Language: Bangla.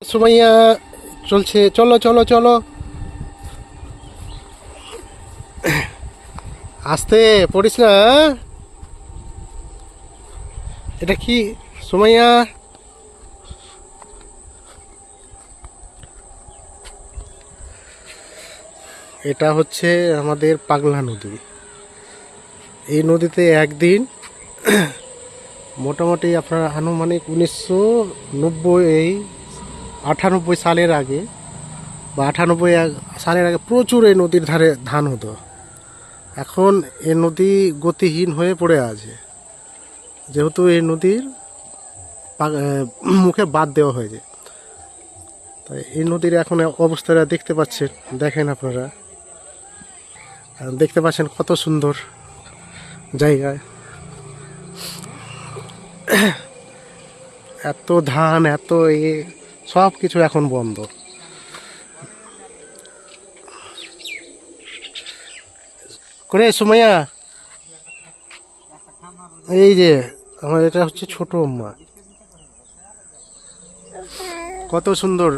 সুমাইয়া চলছে, চলো চলো চলো, আস্তে পড়িস না, হ্যাঁ? এটা কি সুমাইয়া? এটা হচ্ছে আমাদের পাগলা নদী। এই নদীতে একদিন মোটামুটি আপনার আনুমানিক 1998 সালের আগে বা 98 সালের আগে প্রচুর এই নদীর ধারে ধান হতো। এখন এই নদী গতিহীন হয়ে পড়ে আছে, যেহেতু এই নদীর মুখে বাদ দেওয়া হয়েছে। তাই এই নদীর এখন অবস্থাটা দেখতে পাচ্ছেন, দেখেন আপনারা দেখতে পাচ্ছেন কত সুন্দর জায়গায়, এত ধান, এত সব কিছু এখন বন্ধ। করে সুমাইয়া, এই যে আমার এটা হচ্ছে ছোট মা, কত সুন্দর।